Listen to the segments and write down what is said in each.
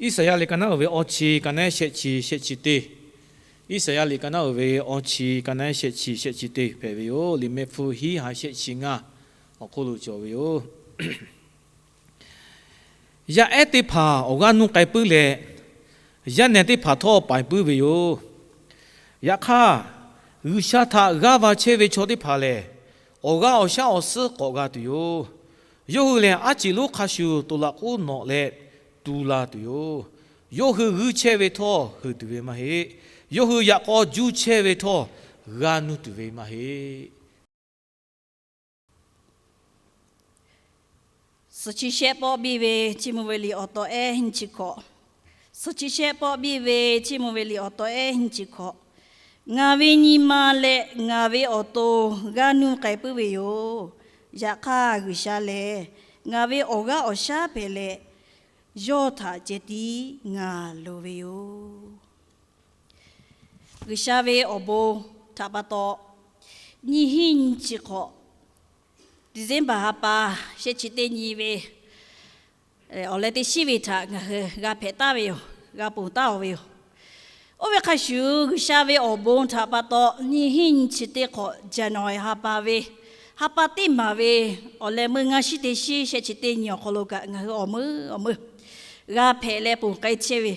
以赛亚里干那为奥奇干那写起的，以赛亚里干那为奥奇干那写起的，譬如哟，里面呼吸还写起啊，我可能就哟，呀，爱的怕我讲弄改不嘞，呀，那的怕拖摆不为哟，呀卡，下他嘎瓦切为错的怕嘞，我讲我想我是我讲的哟，有嘞阿吉鲁卡修多拉乌诺嘞。杜拉对哟，有和切为托和对嘛嘿，有和亚个就切为托，干努对嘛嘿。十七岁报比为节目为里奥多爱很饥渴，十七岁报比为节目为里奥多爱很饥渴。我为你妈嘞，我为奥多，干努改不为哟，亚卡个下嘞，我为奥个奥下贝嘞。yo tha jadi nga loveo gishave obo tapato ni hin chiko December hapa she chite ni ve olete shivita ga peta ve ga puta ve obe khashu gishave obo tapato ni hin chite ko janoi hapa ve hapa timma ve ole munga shite she chite ni okologa nga omu ga pele pu kai chewe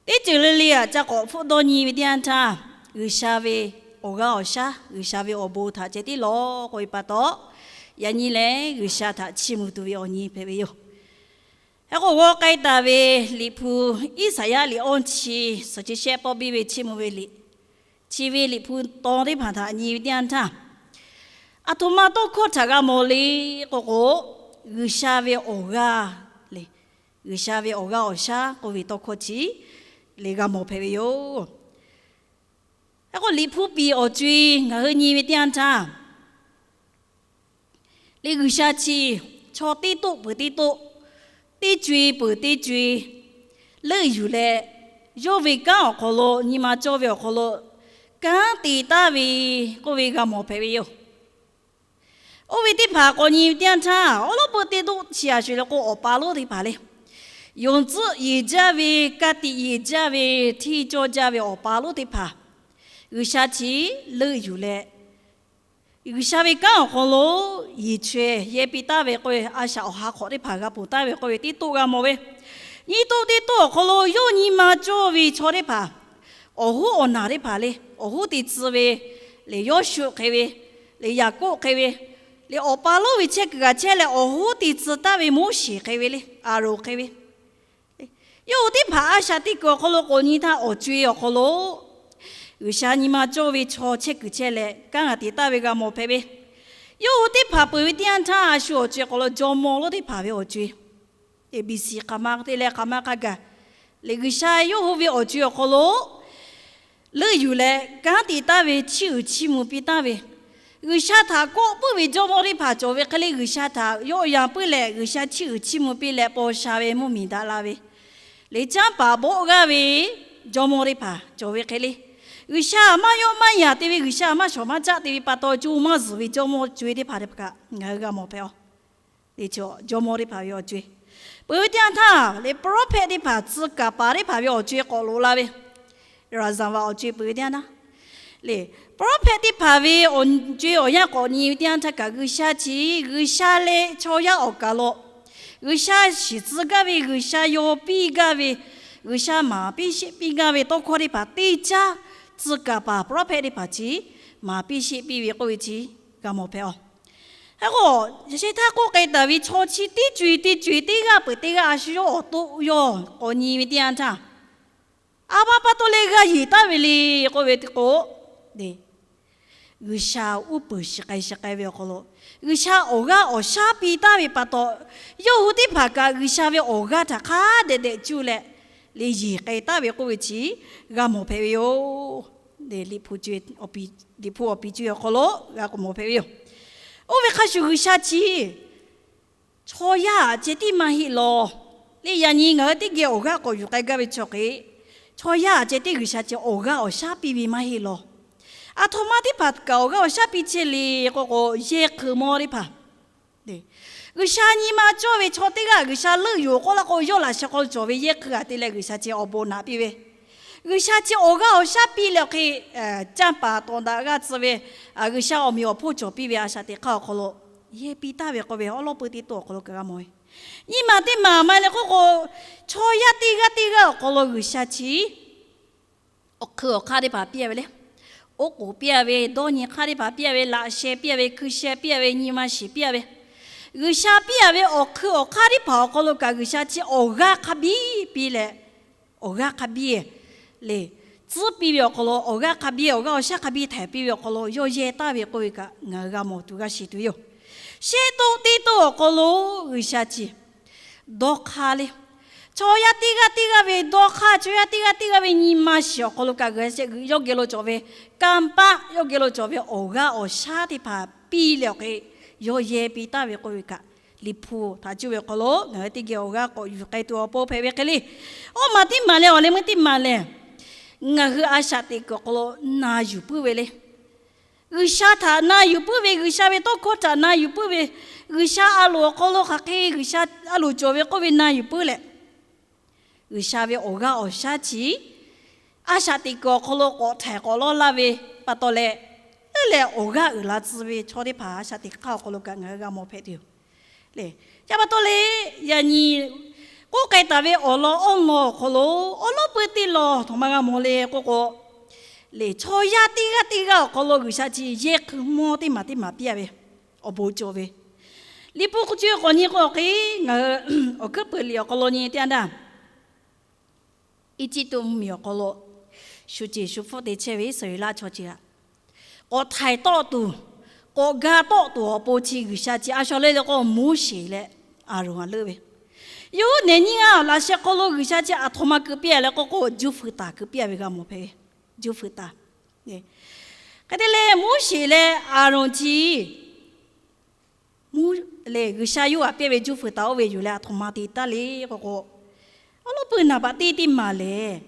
te chulili a cha ko phu do ni vidian tha gishave oga osha gishave obo tha che ti lo koi pa to ya ni le gisha tha chimu tu vi oni pe yo ha ko wo kai ta ve li phu isaya li on chi so chi she po bi ve chimu ve li chi ve li phu to de pha tha ni vidian tha atoma to kho tha ga mo li ko gishave oga gishave oga osha ko vi to khochi lega mo phe yo ako li phu pi o chui nga he ni tian cha le gisha chi cho ti tu bu ti tu ti chui bu ti chui le yu le yo vi ka ko lo ni ma cho vi ko lo ka ti ta vi ko vi ga mo phe yo o vi ti pha ko ni tian cha o lo bu ti tu chia shui lo ko o pa lo ti pha le用字一家为家的一家为提着家为八路的爬，有下期乐有嘞，有下为刚好咯，一缺也比大为贵，阿小下考的爬个不大为贵的多个么喂，你多的多好咯，有你妈做为错的爬，哦呼我哪的爬嘞，哦呼的滋味，你要学开喂，你牙膏开喂，你哦八路为切个切嘞，哦呼的滋大为木西开喂嘞，阿肉开喂。有的爬下的个可能过年他我追哦可能，有些你妈作为炒切个切嘞，刚刚的大卫个毛皮呗。有的爬不会点他说追可能做毛了的爬为我追，ABC 干嘛的嘞干嘛个个，那个啥有后为我追可能，那有嘞刚的大卫起目比大卫。有些他过不为做毛的爬做为可能有些他有样不嘞，有些起目比嘞不啥为木米达拉为。你讲把不个为做么的怕做为开哩？有啥嘛有嘛呀？对不？有啥嘛什么家对不？把到做么事为做么做的怕的不个？我个毛票，你做么的怕要做？不要讲他，你不配的怕自个把的怕要做过路了呗？然后话我做不要讲他，你不配的怕为我做我也过你讲他个有啥子？有啥嘞？超也我个咯。有些是自个为，有些要比个为，有些嘛必须比个为，都可以把地价自个把不配的把钱嘛必须比为贵钱，个目标。那个就是他个给大卫初期的个不的个还是要都要过年的点子，阿爸爸都那个一大为哩个为的个对。有些我不是该为好了，有些我个我下比大为把到，有的怕个有些为我个他卡的就嘞，你一该大为过去，个没朋友，你不觉你不比较好了，个没朋友，我为开始有些去，错呀，这地嘛去咯，你人家我的个我个有该个为错的，错呀，这地有些就我个我下比嘛去咯。啊，他妈的怕搞个下比起来，个也可么的怕，对，个啥尼玛作为朝的个啥乐有过了个有了些个作为也可的嘞个啥子奥布那比喂。个啥子我个啥比了去讲把东大个滋味个啥我们要破着比为啥的考可了也比大为个为我老不的多可了个么？你妈的妈妈嘞个个朝呀的个可了个啥子？我去我看的把比为嘞，我个比为多年看的把比为哪些比为去些比为你妈是比为。个啥比为我去我看的把可了个啥子我个看比嘞，我个看比。嘞，只比较可咯，我个卡比，我个下卡比台比较可咯，有些大别个个，我个冇度个是对哟。些都地都可咯，为啥子？多卡嘞，朝呀地个为多卡，朝呀地个为你妈小可咯个些，有几多做为干巴，有几多做为我下的怕比了个，有些比大别个个。离谱，他就会可咯，我哋叫我個預計到我配備嘅哩，我冇啲買咧，我哋冇啲買咧，我去阿下啲個咯，那有不為咧，我下他那有不為，我下為多過他那有不為，我下阿羅個咯，客氣，我下阿羅做為個為那有不咧，我下為我下次，阿下啲個咯，我睇個咯那為不多咧，咧我拉子為坐啲爬下啲靠個咯個我冇配掉。嘞，要不多嘞，呀你，我该大为我咯，可咯，我咯不得咯，同埋个么嘞，个嘞，朝呀地个，可咯为啥子也去摸的嘛别喂，我不做喂，你不就我你个给我个不了，可咯你点的，一直都没有可咯，手机舒服的车位谁拉出去了，我太多度。我家多不起个啥子，阿小来了个木些嘞，阿荣阿乐呗。有年年啊，那些个咯个啥子阿他妈个别了个就回答个别个么配，就回答。诶，搿啲嘞木些嘞阿荣子，木嘞个啥有啊别为就回答为有嘞他妈的打嘞个，我老不那把弟嘛嘞，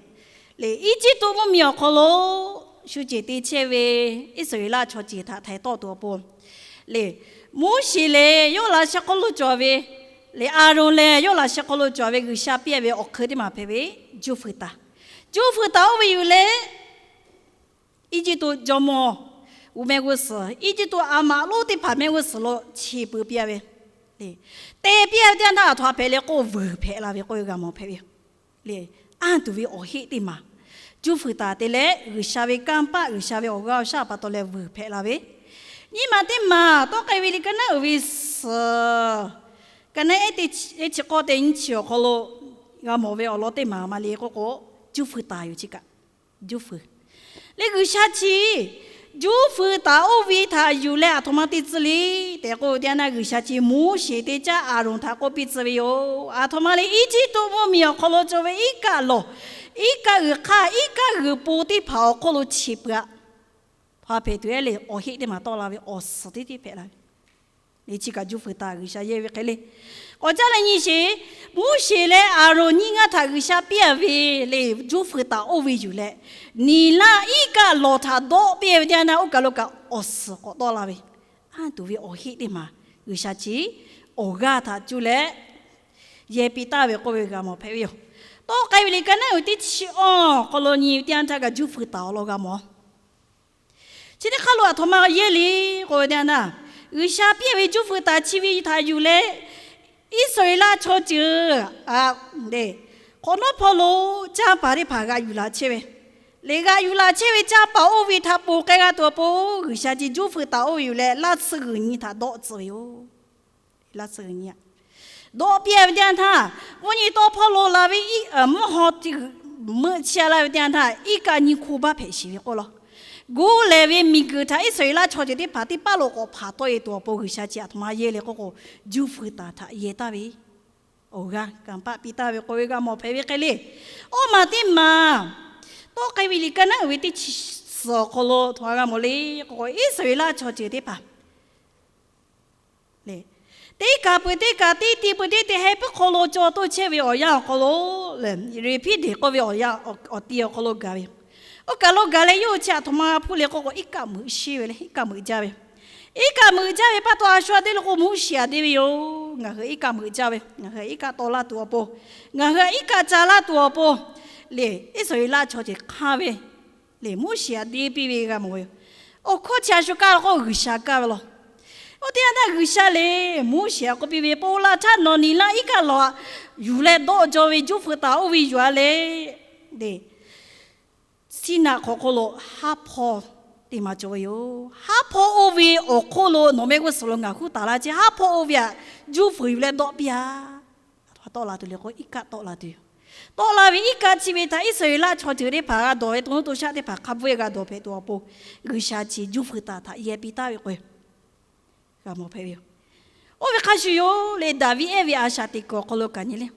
嘞一直都冇苗个咯。小姐的车位一岁啦，坐吉他太多不？嘞，冇事嘞，有那些个路座位，嘞阿荣嘞，有那些个路座位，个下边位我去的嘛，配位就回答位有嘞，一直都叫么？我们个事，一直都阿马路的旁边个事咯，起不边位，嘞，对边点他拖配嘞，我不配啦，位我有个么配位，嘞，俺都为我黑的嘛。就回答的嘞，有啥位干巴，有啥位我搞啥把到来误配了喂。你妈的妈，都该为你跟那为事，跟那一起搞的你去好咯，我冇为我老的妈妈哩个个就回答有这个，就回。你有啥子？就回答我为他有嘞，他妈的子哩，但个点那有啥子？冇写的家阿荣他个鼻子为哟，阿他妈哩一直都冇苗好咯，作为一个咯。一个卡，一个布的跑过路七八，他排队嘞，我黑的嘛到那边，我死的排了。你这个就回答一下，也为个嘞。我讲了你些，不是嘞，阿罗你个他个下别为嘞，就回答我为有嘞。你那一个老他多别的那，我讲了个，我死我到那边，俺都为我黑的嘛，有啥子？我个他就嘞，也比大为个为个么朋友。都该为你跟那有点气哦，可能你点这个就回答了个么？今天看了他妈夜里我点呐，有下边为就回答起为他有嘞，一岁啦错就啊对，可能跑路加把的爬个有啦起为，那个有啦起为加把我为他不该个多不，有下就回答我有嘞，那次个你他多自由，那次个你。多别点他，我你多跑路了为么好这个么下来点他，一个你苦把赔洗过了，我来为米个他一岁啦，朝着的爬的把路我爬多一多，不会下家他妈也来个个就回答他也大为，哦个刚把比大为个个冇赔为个嘞，我嘛的嘛，多该为你个那为的死个咯，他个冇嘞，个一岁啦朝着的爬，嘞。第个不第个第不第还不可能做到车位我样可能人 repeat 个位我样我第二可能搞位，我搞了搞了又车他妈铺了个一个没事嘞，一个没家位，一个木家为把多说的路木写的哟，我和一个木家为，我和一个多拉多不，我和一个扎拉多不，嘞，一所以拉出去看呗，嘞木写的比为个木哟，我靠前说干好二下干了。我点那二下嘞，木写个比为包拉差喏，你那一个了，有来多就为就辅导为原嘞，嘞，现在可可了哈破。地嘛做哟，哈破欧维哦，可罗诺美国斯隆啊，苦打拉只哈破欧维啊，就回来多边啊，多拉对了，我一家多拉对，多拉为一家只为他一岁啦，朝着的爬多，东东下的爬，卡不一个多陪多不，二下子就回答他也比他会，干么陪哟？我为开始哟，来大卫也为阿下的个可罗干你嘞，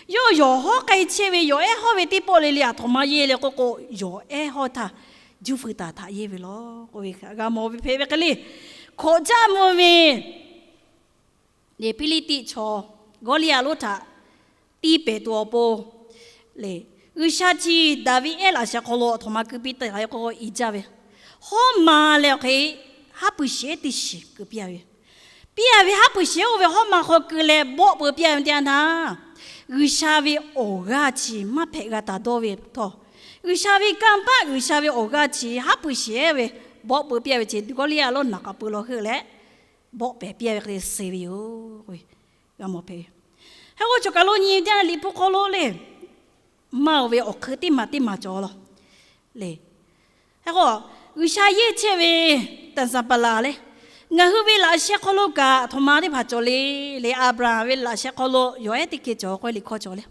有好该切为有爱好为的玻璃里啊，同埋也了个个有爱好他。就回答他也为咯，我为个毛病陪为个哩，可家毛病，你比你低错，我俩路他低百多步，嘞，有下次大卫也那些可罗，同埋隔壁的还有个一家喂，好嘛了嘿，还不写的是隔壁喂，别喂还不写我喂好嘛好个嘞，不别人点他，有下喂我个去嘛陪个大多喂托。有下位干巴，有下位我个去，还不写喂，不别去，我俩老那个不落去嘞，不别去死哟，喂，有冇陪？还我就讲老年点离不开了嘞，冇为我去的嘛做了，嘞，还我有下夜切喂，但是不拉嘞，我后为那些可罗个，他妈的怕做嘞，嘞阿布拉为那些可罗，有一点去做，可以靠做嘞。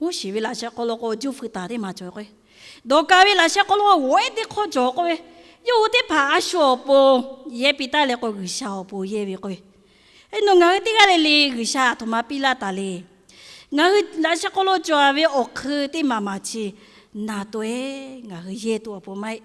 我是为那些个了个就回答的嘛做个，多家为那些个了我也得靠做个，有的怕小不也比大了个小不也为个，哎，侬个的个嘞嘞个啥，他妈比拉大嘞，我那些个了做为我去的妈妈去，那对我也多不买，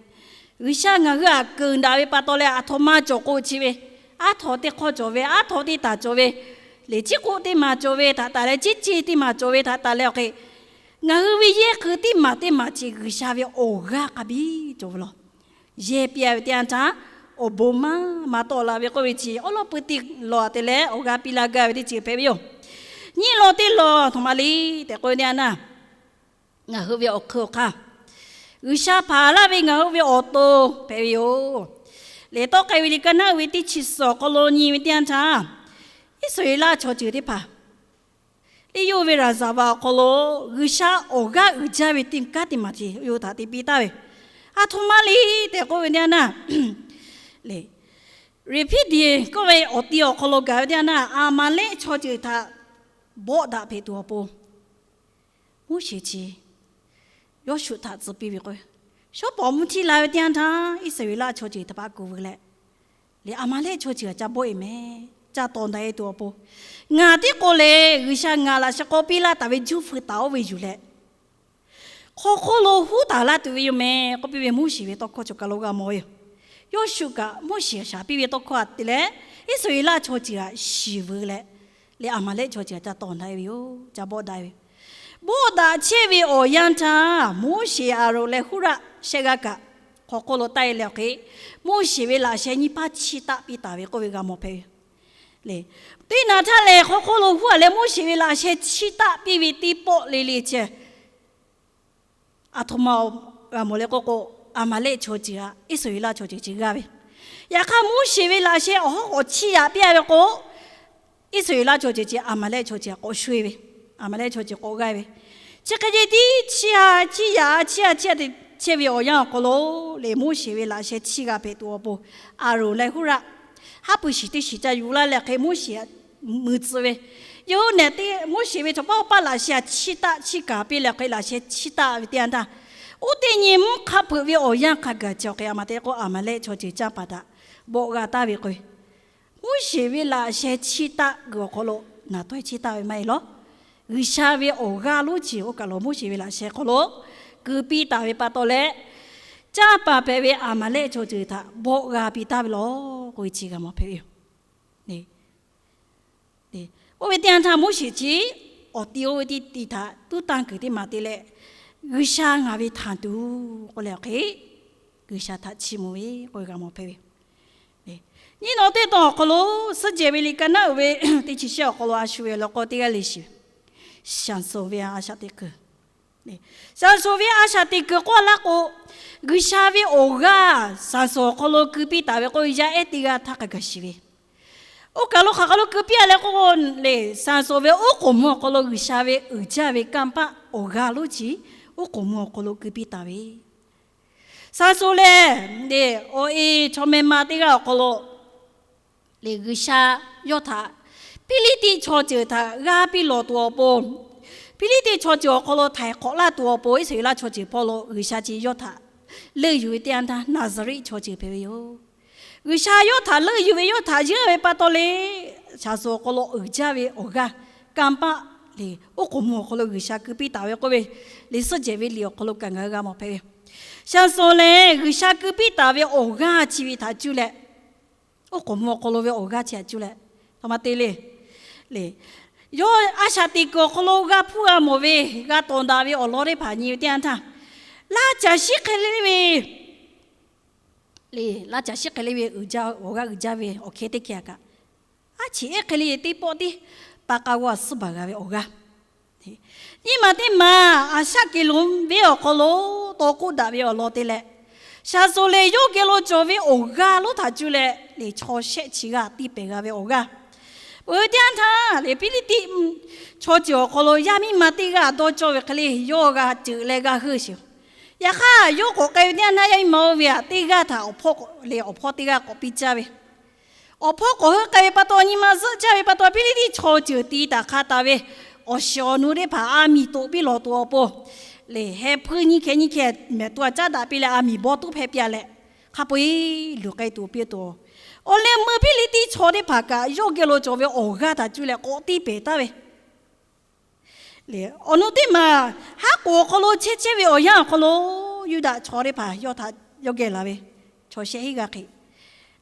为啥我个跟大为把到了阿他妈做过去喂，阿他的靠做喂，阿他的大做喂。你这个的嘛做为他打来，这的嘛做为他打了个，我为也可的嘛这个下面哦个卡比做了，也别点啥，哦不嘛多了为个位置，哦了不的落的嘞，哦个比那个的这朋友，你落的落，同埋你得过年呐，我为哦可卡，有下爬了为我为哦多朋友，你到该为你跟那为的吃少个咯，你为点啥？所以啦，朝着的怕，你有为了啥吧？可罗有啥我个有家为定家的嘛的，有他的比大为，啊，他妈哩得个为点呐，嘞 ，repeat 的各位我弟哦，可罗个点呐，阿妈嘞朝着他，不打陪多不，我学期要学他自比为个，小保姆起来点他，所以啦，朝着他把过回来，你阿妈嘞朝着家不咩？家当代多不，我的过来，有些我那些隔壁啦，大为就辅导为主嘞。可罗辅导啦，对有咩？我比为木西为多靠就个路个冇哟，要修个木西下比为多靠的嘞，一所以啦，坐住啊，师傅嘞，你阿妈嘞坐住家当代哟，家不代，不代切为欧阳茶，木西阿罗嘞呼啦，些个个，可罗带了去，木西为那些你把其他比大为各位个冇配。嘞，对那他嘞，可罗户嘞，莫是为那些其他比为地波哩哩切，阿他妈阿莫嘞个阿妈嘞错字啊，一岁啦错字字个呗，也看莫是为那些我吃啊，别个一岁啦错字字阿妈嘞错字我水呗，阿妈嘞错字我个呗，这个的吃的吃为我样个罗嘞，莫是为那些吃个别多不，阿罗嘞户啦。他不是的是在有了给某些么子喂，有那的某些喂就把那些其他去改变了给那些其他点的，我对你们看不为我样看个就给阿妈的个阿妈来做这样把它，我个大为个，某些为那些其他个个咯，那对其他为没咯，为啥为我个路子我个咯某些为那些个咯，隔壁大为把到嘞。家爸爸为阿妈来做这他，我个比他咯，会吃个么朋友？你，我为点他没事情，我丢的他都当个的嘛的嘞，有啥我为谈都我了解，有啥他吃么为我个么朋友？你脑袋到可罗世界为里干那位的去小可罗阿学了个这个历史，享受为阿下的个，享受为阿下的个过那个，个下为欧个，享受可罗隔壁大位个一家一地个他个是为，我搞了隔壁那个嘞，享受为我个么可罗个下为二家为干巴欧个路子，我个么可罗隔壁大位，享受嘞，嘞我一从没买的个可罗。那个下要他，比利的超着他，阿比罗多波，比利的超着可罗太可拉多波，一岁拉超着波罗，个下就要他，累有一点他，那是里超着朋友，个下要他，累有要他，因为把到嘞，下说可罗二家为二个，干巴嘞，我个么可罗个下隔壁大位个位，历史节为了可罗干个么朋友，下说嘞，个下隔壁大位二个，只为他就嘞。我个么个罗为我家吃就嘞，他妈对嘞，嘞，有阿下地个个罗个铺啊么为，个东大为我罗的盘有点他，拉家西开嘞为，嘞，拉家西开嘞为我家为我开的开个，阿切开嘞地包的，把个我四百个为我家，你妈的妈，阿下给龙为我个罗多古大为我罗的嘞。下手嘞，有给罗作为欧嘎罗他就嘞，来抄写起个地白个为欧嘎。我点他来比你地抄就可罗亚米马地个多作为个嘞，有个就来个好笑。呀哈，有个个点他有毛病，地个他破来破地个个比较为，破个个把多你妈是家为把多比你地抄就地打卡打为，我小奴的把阿米多比罗多不。嘞，还陪你看，没多加大比了阿米包都拍别嘞，还不会留个多别多。我连没比你地错的拍个，有给罗作为我个他就来我地白的喂。嘞，我那的嘛，还过可罗切为我样可罗有的错的拍，要他要给了喂，错些一个给。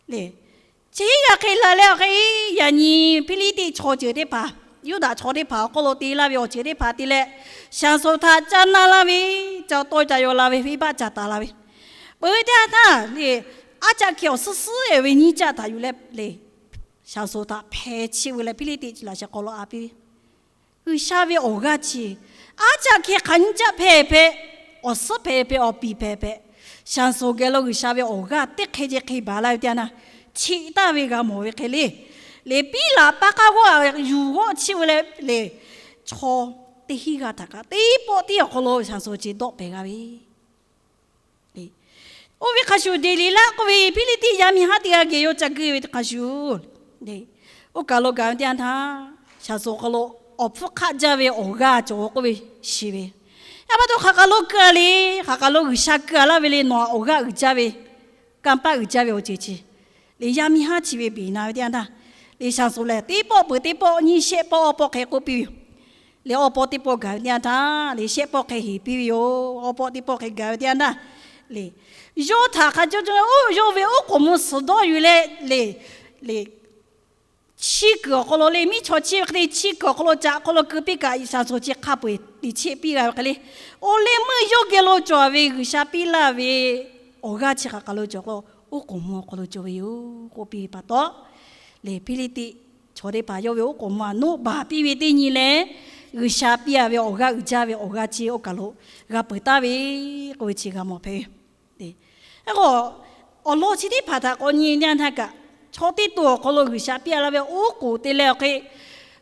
嘞，这个给了了给呀你比你地错就的拍。有的错的跑，可罗地那边我接的跑的嘞，享受他在那边，就多在有那边飞把家打那边，不会的他嘞，阿家叫死诶，为你家他有嘞嘞，享受他拍起为了比你地那些可罗阿边，为啥为我个去？阿家去看家拍拍，我是拍拍我比拍拍，享受给了为啥为我个，得开就开把来点呐，其他为个没为开嘞。来比啦，把个我如果去为了来错第一个大家，第一波第二个路上说去多白个喂，嘞，我为开始地里啦，我为比你地下面哈地个给有这个为开始，嘞，我搞了搞点他，上说个路，我不看这为我个做个为是为，要不都看个路个哩，看个路下个啦为了拿我个这为，干把这为我姐姐，你下面哈去为比那点他。你想说嘞，第一步不第一步，你先步步开个比，你二步第一步搞点他，你先步开起比哟，二步第一步开搞点他，你有他看就哦，有为我我们知道有嘞，你七个可能你米炒七个七个可能家可能隔壁个一想说去卡不，你七比个可能，我连没有给了做为个下比啦为，我个七个可能做个，我我们可能做为哟，我比不到。嘞，比利的，错的把要为我嘛，努把比为的你嘞，个下比啊为我个家为我个姐我个路，个不打为我去个毛皮，对，那个我老起的把他我年年他个，错的多个路个下比啊为我过的了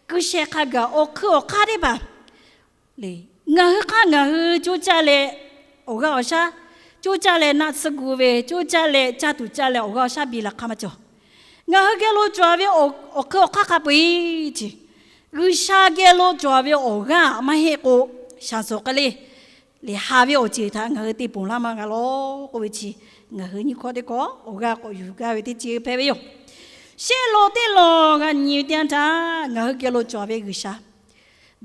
个些看个我看的吧，嘞，我看就家嘞，我个啥，就家嘞那次过为就家嘞家都家嘞我个啥比了看嘛就。我给罗抓为我可卡不一起，我下给罗抓为我个嘛嘿个想说个嘞，你下为我接他我的本来嘛个罗个位置，我和你看的个我个有个位的接拍为用，些罗的罗个你点他我给罗抓为个啥，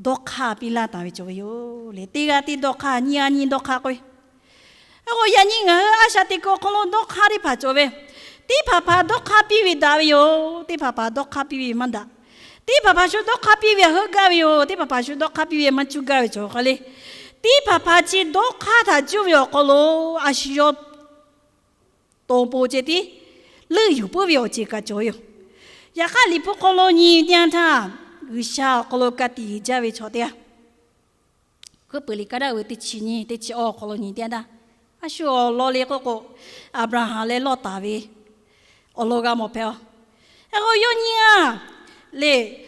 多卡比啦单位做哟，你第个的多卡你多卡个，我呀你我阿下的个可能多卡的怕做为。di papa dok kapi wi dawiyo di papa dok kapi wi manda di papa shu dok kapi wi hagawiyo di papa shu dok kapi wi manchugawi chokale di papa chi dok kata juwiyo kolo ashiyo tompo jeti 乐有不为这个作用。呀，哈里不可罗你点他，有啥可罗个地家为错的。可不里个的为的去呢，的去哦可罗你点的。啊，说老里个个阿布拉罕来老大卫，我老个目标。哎，我有你啊，嘞。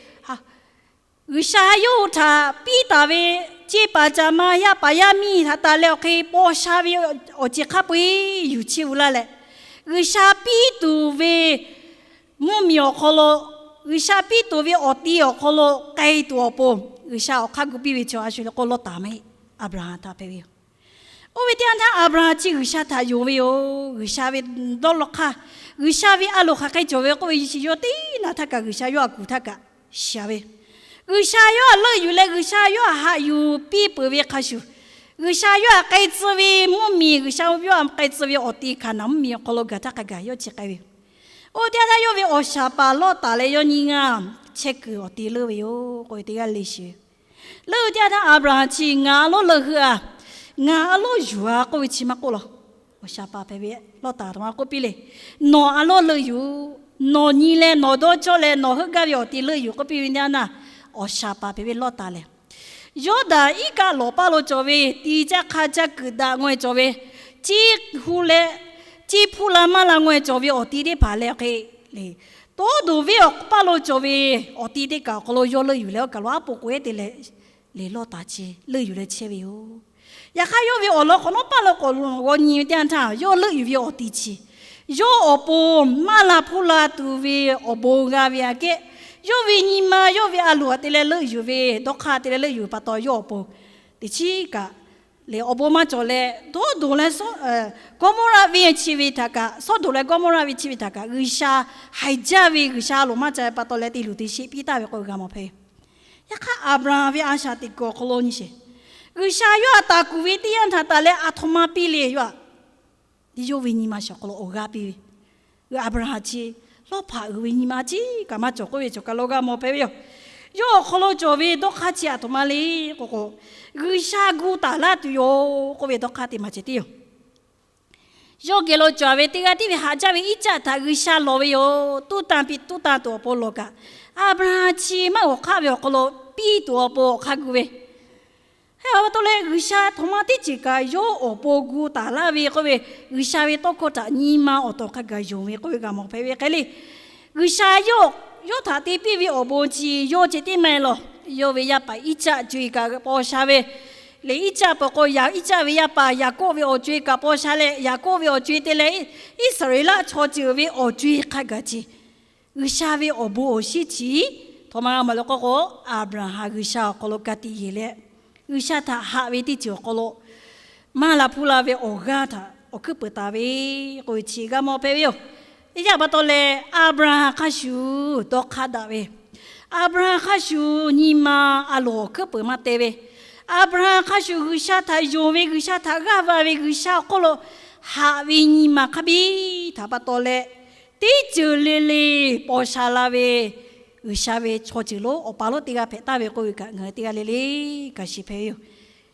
有啥有他比大卫这把咱们呀把呀米他打了可以包啥为我这卡不有气无了嘞。有啥比多为木苗可了，有啥比多为我弟哦可了该多不？有啥我看过比为就还是可了大妹阿布拉罕他陪为。我为点他阿布拉罕这有啥他有没有？有啥为多了卡？有啥为阿罗卡该做为我一起有的那他个有啥有阿古他个啥为？有啥药乐有嘞？有啥药还有比不为可修？有啥药该滋为木米？有啥药该滋为我弟看那米可罗个他个要吃个为？我爹他要为我下巴老大嘞要你啊，吃个我弟乐为哟，我弟个历史。乐爹他阿布拉去俺老乐呵啊，俺老有啊，我为起码过了。我下巴陪为老大的话过比嘞，孬阿老乐有，孬你嘞，孬多少嘞，孬呵个我弟乐有个比人家呐。我下巴被老大了，有的一个老巴罗作为，第一家卡家疙瘩我作为，几乎嘞，几铺了嘛了我作为我弟弟爬来去嘞，多多为我巴罗作为我弟弟搞，可能有了有了个老不贵的嘞，嘞老大气，了有了切为哦，也还有为我了可能巴罗个我你点他，有了有为我弟气，有我不马拉铺拉都为我不个为个。有为你嘛，有为阿罗的嘞乐有为，多卡的嘞有把到有不？第七个，嘞阿伯嘛做嘞，多多嘞说哥莫拉为起为他个，说多嘞哥莫拉为起为他个，有啥还加为有啥罗嘛在把到嘞第六第七比大为个干嘛配？呀看阿布拉为阿啥的个可罗尼些，有啥有阿大古为的样他打嘞阿托马比嘞有，你有为你嘛小可罗欧嘎比，有阿布拉去。老怕为你妈子干嘛做个为做个老个毛病哟？有可能做为都卡起啊，同埋哩个个，为啥古大啦都有个为都卡的嘛子的哟？有个老做为这个地方下家为一家他为啥老为哟？都当比都当多不老个，啊不然起码我卡为个老比多不卡个为。还有到嘞，为啥同埋的这个有我包古大啦为个为，为啥为多个在你妈我多个个用为个为个毛病为个哩？为啥有他的比为我包起有这点没了？有为要把一家追个包下为，你一家不过要一家为要把雅各为我追个包下来，雅各为我追的嘞，以色列啦错就为我追个个子，为啥为我包起起？同埋我们那个阿布拉罕为啥个罗个地嘞？有啥他哈为的就好了，马拉普拉为我家他，我去不打为我去个毛朋友，一家把到嘞阿布拉罕开始都卡打为，阿布拉罕开始你妈阿罗去不嘛得为，阿布拉罕开始有啥他用为有啥他个为有啥好了，哈为你妈卡比他把到嘞，地就嘞嘞包下来为。有啥为错字咯？我把罗这个拍打为个个，我这个哩哩个是朋友，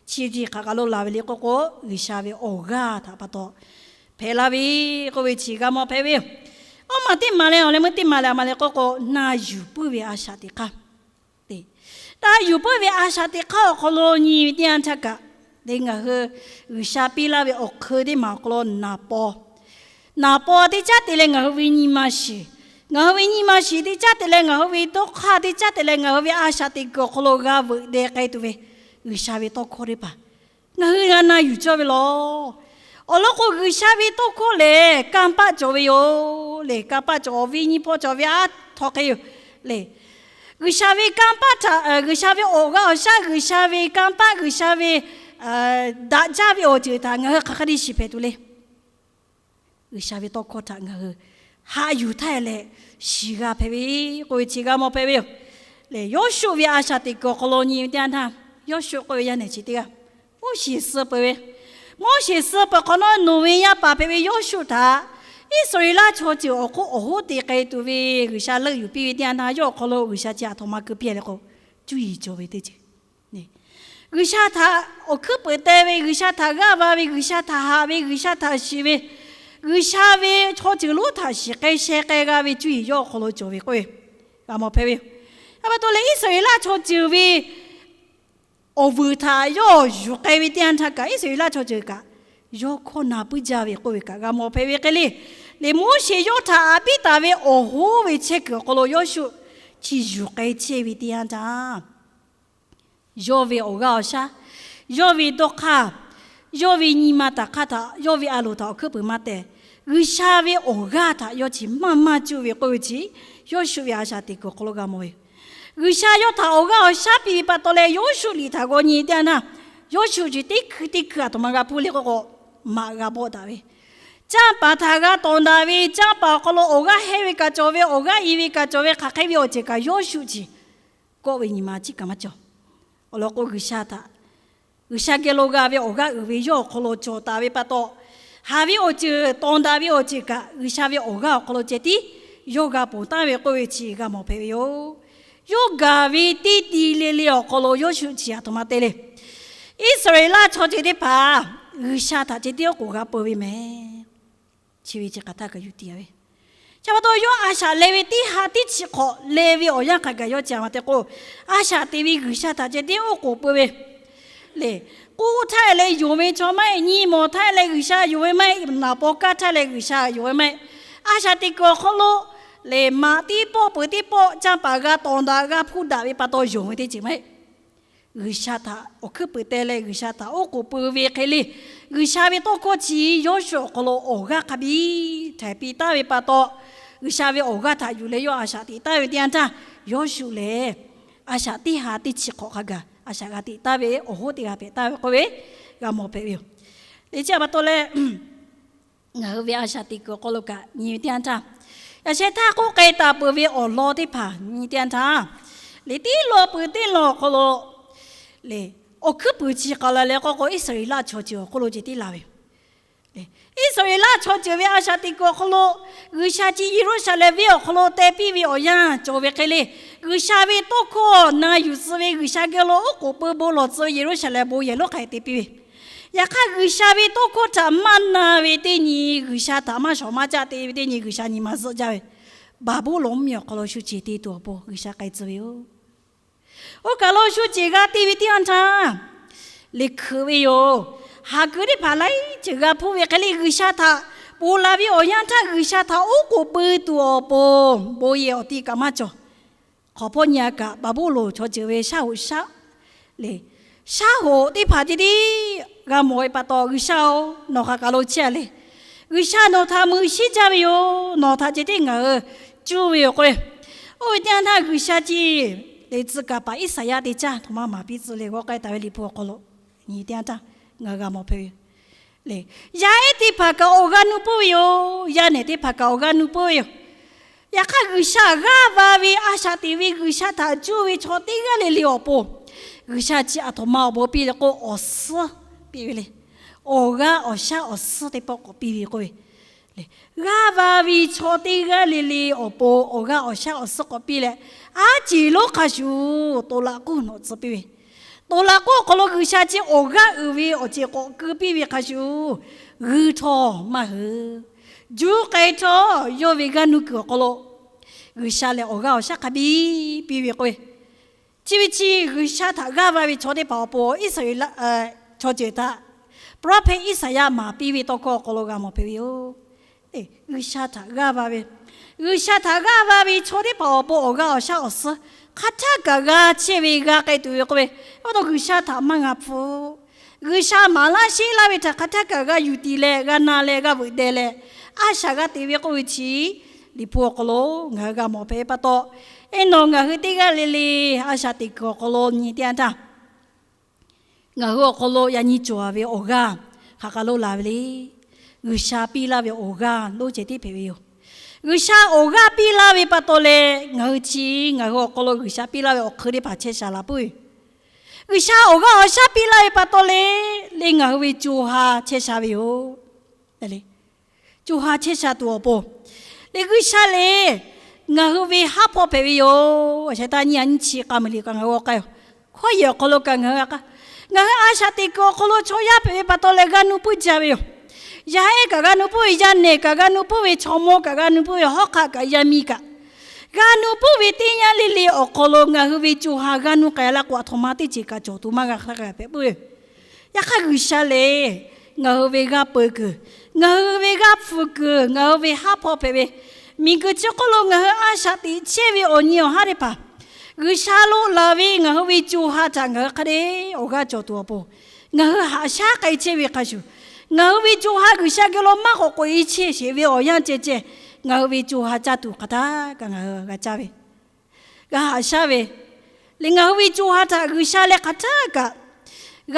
其实卡个罗拉为哩个个，有啥为我个他不多，拍拉为个为起个么拍为，我嘛点嘛嘞，我们点嘛嘞嘛嘞个个，那有不为阿啥的卡，对，那有不为阿啥的卡，个罗你点这个，那个是有啥比拉为我可的嘛个罗拿包的家的嘞，我为你嘛是。我为你妈是的家的嘞，我为多卡的家的嘞，我为阿啥的个可罗个为的该多为，为啥为多可的吧？我为那有做为咯，我那个为啥为多可嘞？干巴做为哟，嘞干巴做为你婆做为啊，托个哟，嘞为啥为干巴他为啥为我个啥为啥为干巴为啥为大家为我就他我卡卡的是陪多嘞，为啥为多可他我。还有太嘞，是个陪陪，过去个么陪陪，嘞有时为阿啥的个可能你点他，有时过人那去的，我是死陪陪，我是死不可能农民也把陪陪有时他，所以啦，错就我的该都为为啥乐有比点他，有可能为啥家他妈个别那个注意做为的去，呢？为啥他我可不得为为啥他个为为啥他哈为为啥他是为？ người xa về cho chữ lúa thà sĩ cái xe cái ga về chui do khó lo cho về quê và một phê à mà tôi lấy Israel cho chữ về ở vừa thà do dù cái về tiền thà cả Israel cho chữ cả do khó nào bây giờ về quê cả và một phê cái li le mua xe do thà bị ta về ở hồ về xe cái khó lo do số chỉ dù cái xe về tiền thà do về ở ga sa do về đọc ha do về nhị mà ta khát ta do về alo ta cứ bự mà thế người xa về ở ga ta do chỉ mà chú về coi chỉ do số về asa thì có câu gà mồi người xa do ta ở ga sa bị bắt đầu lấy do số li ta có nhị thế na do số chỉ tích à tụi mình gặp phụ có mà gặp bộ ta về cha bà ta ga tôn ta về cha bà có lo ở ga hay về cả chỗ về ở ga y về cả chỗ về khác hay về ở chỉ cả do số chỉ có về nhị mà chỉ cả mà cho ở lo có người xa ta người xa cái lô ga về ở ga về do có lo cho ta về bắt đầu hà vi ở chữ tôn ta về ở chỉ cả người xa về ở ga có lo chết đi yoga bộ ta về coi chỉ ga một phê yo yoga về tí tí lê lê ở có lo yo số chỉ à tụi mà tê lê Israel cho chết đi pa người xa ta chết đi ở có ga bộ về mẹ chỉ vì chỉ cả ta cái yêu tiếc vậy cho bắt đầu yo Asha lê về tí hà tí chỉ có lê về ở nhà cái yo chỉ mà tê cô Asha tí vì người xa ta chết đi ở có bộ về lê cô thay lấy dùng về cho mấy nhị mồ thay lấy người xa dùng về mấy nào bố cá thay lấy người xa dùng về mấy Asha tí có khó lo lê mà tí bộ cha bà ga tôn ta ga phụ đã bị bắt đầu dùng về tí chỉ mấy người xa ta ở cứ bự tê lấy người xa ta ở cổ bự về cái li người xa về tôi có chỉ有时khó lo ở ga cái bi thay bị ta bị bắt đầu người xa về ở ga taอยู่เลย有 Asha tí ta về tiền ta有时嘞Asha tí hà tí chỉ khó cái Asha cái tí ta về ở hồ tí cái ta về có về cái một về biểu lý cha bắt đầu嘞ngờ về Asha tí có lo cả nhiều tiền ta Asha ta có cái ta bự về ở lo tí pa nhiều tiền ta lý tí lo bự tí lo có lo lệ ở cứ bự chỉ có là lệ có Israel cho chịu có lo chỉ tí làm Israel cho chịu về Asha tí có lo người xa chỉ Jerusalem về có lo tây pi về ở nhà cho về cái lệ người xa về tôi có na yêu sự về người xa cái lo có bự bự lo cho Jerusalem bự ye lo cái tây pi ya khác người xa về tôi có chăm man na về tây nhị người xa ta mà sao mà cha tây tây nhị người xa nhị mà sợ cha về bà bố lom miệng có lo suy chỉ tây tua bố người xa cái gì vậy ô cái lo suy chỉ cái tây về tây ăn cha lịch khứ về yo hà cứ đi phá lấy chỉ cái phụ về cái người xa ta bố là vì ở nhà ta người xa ta ô có bự tua bố ye ở tây cái mà cho họ bỏ nhà cả bà bố lo cho chỉ về sao sao lệ sao đi phá đi cái mỗi bắt đầu cái sao nó cái lo chia lệ cái sao nó tham mưu sĩ cha về yo nó tham chỉ đi ngờ chú về coi ôi tiếng ta cái sao chỉ để自个把一些的家同妈妈彼此嘞我该带里婆过了你tiếng ta ngờ cái một phê lệ ya đi phá cái organ nu po yo ya này đi phá cái organ nu po yo ya khác cái sao ga và vì Asha TV cái sao ta chú về cho tiếng cái li opo cái sao chỉ à thằng mau bố bị có ở sữa bị vậy organ ở sao ở sữa thì bao có bị vậy ga và vì cho tiếng cái li opo organ ở sao ở sữa có bị vậy chỉ lúc khai chú tôi là cô nó sẽ bị tôi là cô có lúc cái sao chỉ organ vì ở chỉ có cứ bị vậy khai chú gửi thọ mà hư chú cái thọ do vì cái nụ cười có lúc người xa lại organ ở sao cái bị vậy coi chỉ vì người xa thà ga và vì cho để bảo bố ít rồi là cho chị ta prophet ít sai mà bị vậy tôi có lúc cái một bị vậy người xa thà ga và vì người xa thà ga và vì cho để bảo bố organ ở sao ở sữa khát cái ga chỉ vì ga cái tuổi coi ở đó người xa thà mang áp phụ người xa mà là xí là vì thà khát cái ga yêu tỷ lệ ga na lệ ga vui đề lệ Asha ga tỷ vì coi chỉ đi phụ cái lo người ga một phải bắt đầu em nói người tí cái lì Asha tí có lo như thế nào người có lo ya như chúa về organ khác lo làm đi người xa pi là về organ lo chỉ tí phải về người xa organ pi là về bắt đầu lệ người chỉ người có lo người xa pi là về khởi đi bắt chết sao là bui người xa organ ở xa pi là về bắt đầu lệ lệ người về chúa ha chết sao về ô đấy chúa ha chết sao tua bố lệ người xa lệ người về hấp họ phải về yo, sẽ ta nhận chỉ cầm đi cầm họ cái, khó giờ có lúc cầm họ cái, người Asha thì có lúc cho ya phải bắt đầu lấy gan nụ bự cha về yo, 야에 가가누 보이 잔네 가가누 보이 초모 가가누 보이 허카 가야미가 가누 보이 띠냐 릴리 오콜로 가흐비 주하 가누 가야라 과 토마티 지가 조두마가 가가 베부이 야카 그샬레 가흐비가 버그 가흐비가 푸그 가흐비 하포 베베 미그 초콜로 가흐 아샤티 체비 오니오 하리파 그샬로 라비 가흐비 주하 장가 카레 오가 조두어보 가흐 하샤 가이 체비 가슈 ngờ vì chú ha cứ sao cái lỗ mắt họ có ý chí sẽ vì ở nhà chế ngờ vì chú ha cha tu cả ta cả ngờ cả cha về cả ha sao về liền ngờ vì chú ha ta cứ sao lại cả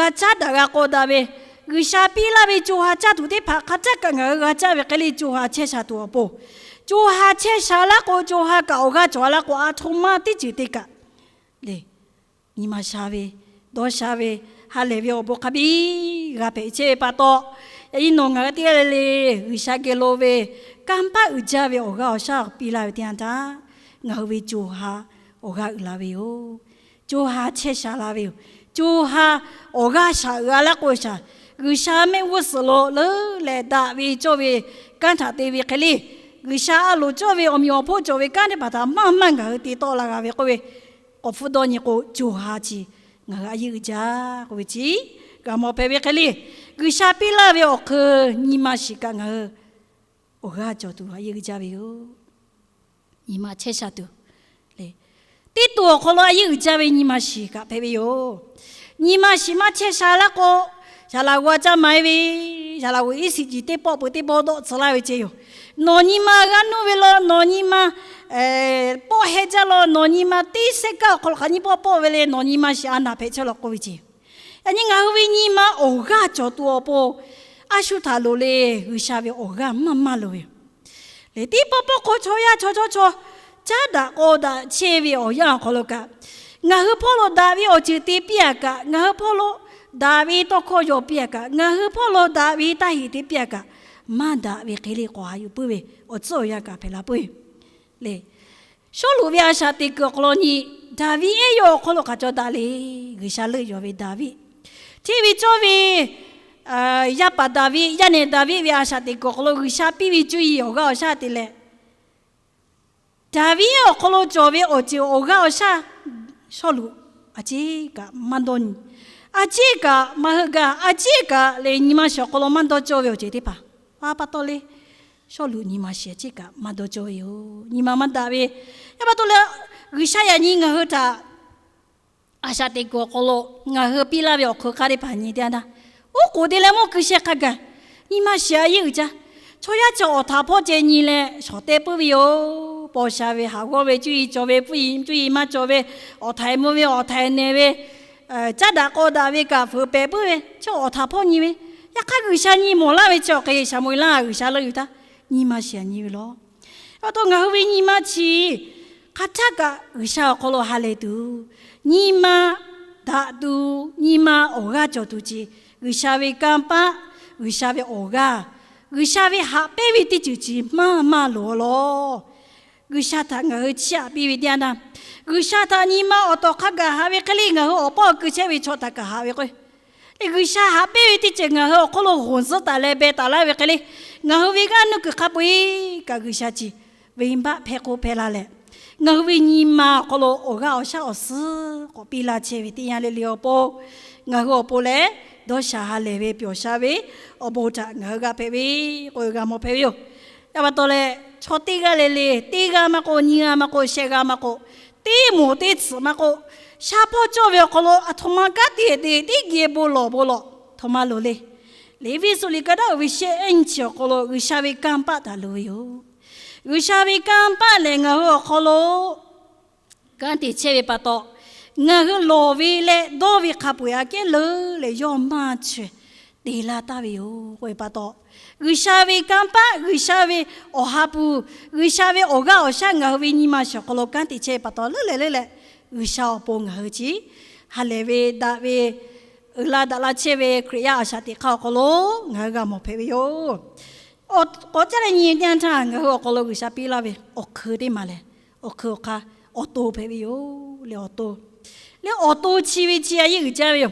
cha đã cả cô đã về cứ sao pi là vì chú ha cha tu thì phải cả ngờ cả cha về cái li chú ha chế sao tu bộ chú ha chế sao là cô chú ha cậu cả cho là cô thông ma tí chỉ tí cả đi nhưng mà sao về đó sao về 할레비오 보카비 가페체 파토 이노가 티엘레 의샤게로베 깜파 의자베 오가 오샤 빌라비티안타 나위 조하 오가 을라비오 조하 체샤라비오 조하 오가 샤알라코샤 의샤메 우슬로 레다비 조비 깐타데비 켈리 의샤로 조비 오미오포 조비 깐데 바다 만만가 티토라가베 코베 오푸도니고 조하지 ngờ ai dữ cha cô chị cả một bé bé cái li cứ sao pi la về ở khờ nhưng mà chỉ cả ngờ ở ga cho tụi ai dữ cha về nhưng mà chết sao tụi này tí tụi họ lo ai dữ cha về nhưng mà chỉ cả bé bé nhưng mà chỉ mà chết sao là cô sao là qua cha mai về sao là qua ít gì tí bỏ đó sao là về chơi nó nhưng mà gan nó về lo nó nhưng mà bỏ hết ra lo nó nhưng mà tí sẽ cả còn cái gì bỏ về nó nhưng mà sẽ ăn hết cho lo cô vậy anh ngờ vì nhưng mà ở ga cho tụi bỏ à số thà lo le người sao về ở ga mà lo le tí bỏ cô cho cha đã cô đã chơi về ở nhà cô lo cả ngờ bỏ lo đã về ở chỉ tí bia cả ngờ bỏ lo đã về to cô cho bia cả ngờ bỏ lo đã về ta hi tí bia cả mà đã về cái gì quá yêu bự ở chỗ ya cả phải là bự le số lượng việc sao thì cứ lo ni David ấy yo có lo cả cho David người sao lợi yo về David thì vì cho vì ya bà David ya nên David việc sao thì cứ lo người sao bị chú ý ở cái sao thì le David yo có lo cho về ở chỗ ở cái sao số lượng à chỉ cả mandon à chỉ cả mà cả à chỉ cả le ni mà sao có lo mandon cho về ở chỗ thì pa apa tole solu ni ma she chika ma do jo yo ni ma man da be ya ba tole gisha ya ni nga hota asha te ko kolo nga he pila be ko kare pa ni dia da o ko de le mo gisha ka ga ni ma sha yi ja cho ya cho ta po je ni le so te pu bi yo po sha be ha go be ju yi jo be pu yi ju yi ma jo be o thai mo be o thai ne be cha da ko da be ka fu pe pu be cho ta po ni be ya ka gisha ni mo la be cho ke sha mo la gisha lo yu ta你妈是你咯，我都我为你妈去，咔嚓个gisha可罗哈来都，你妈打都，你妈我个做都去，gisha为干巴，gisha为我个，gisha为哈贝为的就去妈妈罗咯，gisha他我吃贝为点呐，gisha他你妈我都看个哈为可怜我我包gisha为错他个哈为个。cái sao hấp bê thì chừng ngờ có lo hồn sốt ta lại bê ta lại về cái này ngờ vì cái nó cứ khắp với cái sao chi vì ba phe cô phe là lệ ngờ vì nhìn mà có lo ở cái sao ở xứ có pi là chơi với tiền lại liều po ngờ ở po lệ đó sao lại về biểu sao về ở po cha ngờ cái phe về coi cái một phe vô ya bắt đầu lệ cho tiga lệ tiga mà cô nhia mà cô xe mà cô ti một ti chữ mà cô 샤포 쪼베 콜로 아토마가티 디게 볼로 토마로레 레비솔리가다 위셰 엔치오 콜로 위샤비 깜파달로요 위샤비 깜파랭어 콜로 간티 체베 파토 ngờ lovi le dovi kapuya ke le yomache dilataviu koi pato gishavi kampa gishavi ohapu gishavi oga osha ngờ vi ni ma shokolo kanti che pato le wisha pong haji haleve dawe ula dala cheve kriya ashati khakolo ngaga mo phebio o ko chale ni nyan cha ngaho kolo wisha pilave okhri male okhoka oto phebio le oto chivi chi ayi jayo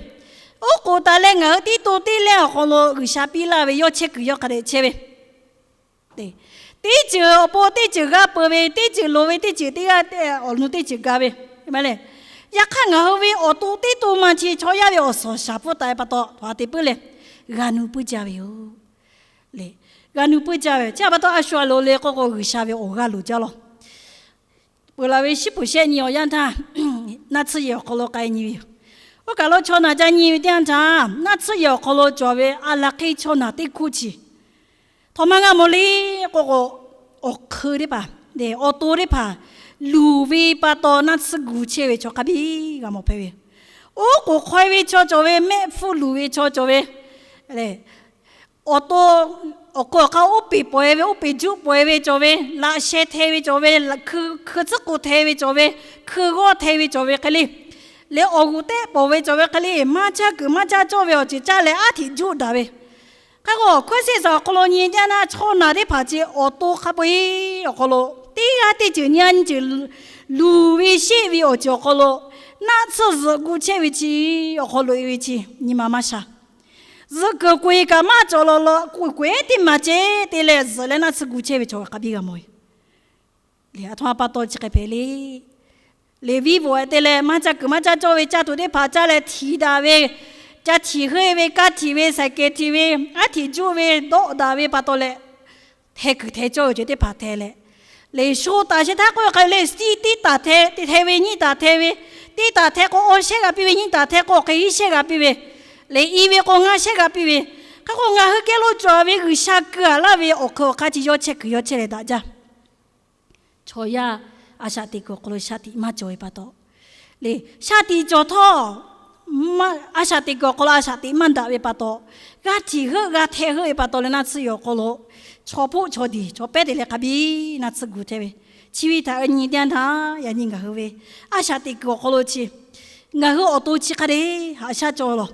古达嘞我地多地了，可罗有啥比啦为要切个要个的切呗，对，地就波地就个波呗，地就罗呗，地就地个哦努地就个呗，嘛嘞，一看我后边哦多地多嘛去，朝呀哟说啥不带不到，话地不嘞，俺努不加哟，嘞，俺努不加哟，加不到阿说罗嘞，个有啥呗，我个路加咯。我那位是不些你要让他那次也可罗该你，我搞了瞧那家你点查，那次也可罗作为阿拉给瞧那的哭泣，他们俺们哩个哦可的吧，对，哦多的吧，路为把到那次古切为瞧卡比俺们配为，我快为瞧作为没付路为瞧作为，嘞，我多。我过考我比不会，我比就不会做为，那些台为做为，科这个台为做为，科我台为做为可哩，你我古代不会做为可哩，马家做为就家来阿提就打为，看我可是说可能人家那朝那的爬起，我都还不会，可能第二第九年就路为些为我就可能，那次是古切为去，可能为去，你妈妈说。日个国家嘛做了，国的嘛这的嘞，日嘞那次古切为做个比个么？你阿他把多几个赔哩，你微博的嘞，嘛这个嘛这做为家头的爬家来提大为，家提黑为家提为晒个提为，阿提就为多大为把多嘞，太个太做就得爬太嘞。你说大些他个个嘞，地大太，地太为你大太为，地大太个我些个比为你大太个可以些个比为。你以为我俺些个比为，可我俺给了做为个下个那为我可开始要切个要切来大家，错呀，阿下地个可能下地嘛做一把多，你下地做头，嘛阿下地个可能下地蛮大一把多，俺提好俺提好一把多了那次有可能错不错地错别的嘞个比那次古天为，其余他你点他也人个好为，阿下地个可能去，俺好多去个嘞，阿下做了。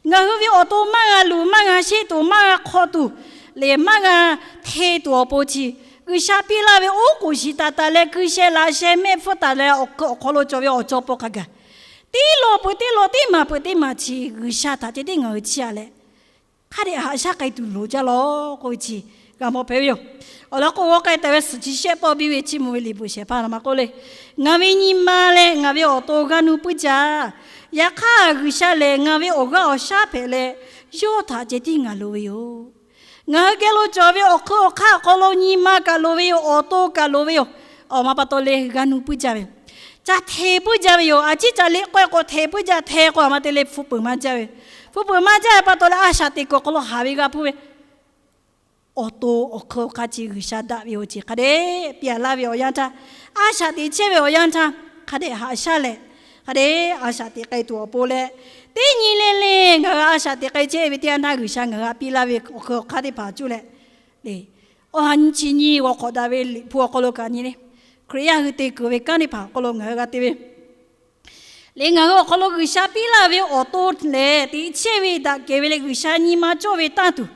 我为我多忙啊，路忙啊，些多忙啊，考多，连忙啊，太多不去。我下边那位我估计大嘞，这些那些没负担嘞，我可能作为我做不开个。地嘛不地嘛去，我下他这点我去嘞。他的还下该都路家咯，过去，我没朋友。我那个我该带司机些包比为去没离不些怕了嘛过来。我为你妈嘞，我为我多个努不加。呀，看个下来，我为我个下辈嘞，要他这点我路哟。我给了作为我看，可能你妈个路哟，我多个路哟，我妈把多嘞个努不加呗。在台不加哟，啊，这在嘞怪个台不加，台个嘛得嘞富本嘛加呗，富本嘛加把多嘞阿下地个可能下边个铺呗。我多我可开始个下大哟，这个嘞别拉哟样子，阿下地切哟样子，看得下下来。阿嘞阿下地该多波嘞，第二嘞我阿下地该这为点那个啥我比那为我看得爬住嘞，嘞，我很亲你我觉得为破个罗干你嘞，可以啊个对个为干的爬个罗我个对为，嘞我个罗个啥比那为我多嘞，第七为的给为嘞个啥你妈做为大度。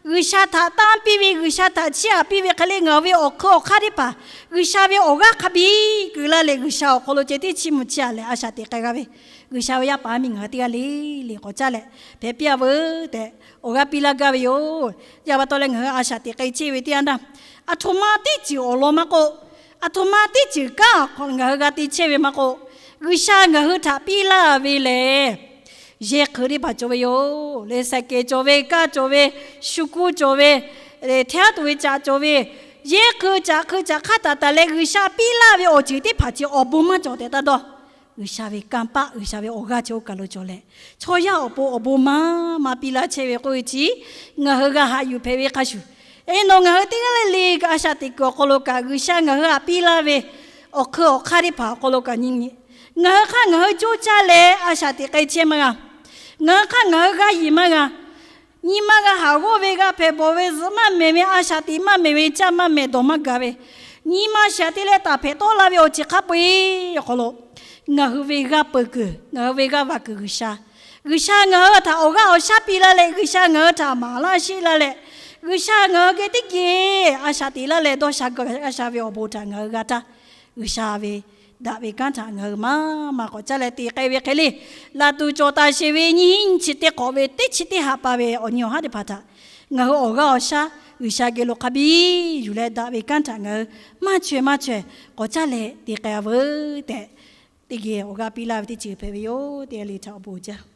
个啥他当比为个啥他吃比为可能我为我看的吧，个啥为我个卡比个啦嘞个啥可能这点起木吃嘞，阿啥的个个为个啥为要把命个的个嘞个家嘞，别别为的，我个比那个为哟，要把到嘞我阿啥的个吃为点呐，啊托马的就我罗马个，啊托马的就个可能我个的吃为嘛个，个啥我他比啦为嘞。也可以把作为哟，来晒给作为，干作为，修补作为，来跳作为加作为，也可加，看到来个啥比啦为我觉得怕就我不嘛做得到多，个啥为干巴，个啥为我家就干了做嘞，错呀我不嘛比啦切为过去，我和个还有配为开始，侬我和这个嘞个啥的个可罗干个啥我和比啦为，我看的怕可罗干你，我看我就家嘞啊啥的个切嘛啊。我看我个姨妈个，你妈个好过为个陪婆为是嘛妹妹阿下地嘛妹妹家嘛妹多嘛个为，你妈下地来打陪多了为我只卡不好了，我为个不个，我为个瓦个啥，个啥我他我个下比了嘞，个啥我他马拉西了嘞，个啥我给的给阿下地了嘞多啥个阿啥为我不他我个他，个啥为ดาวิกันทางเฮมาก็จะเลยตีเกวิเคลีลาตูโจตาเชวิญินชิเตขอเวติชิเตหาปาเวอนิโอฮาเดพัตางาโอกาอชาอุชาเกโลคาบีอยู่เลยดาวิกันทางมาช่วยก็จะเลยตีเกวเตตีเกโอกาปีลาวิติจิเปวิโอเตลิชาบูจา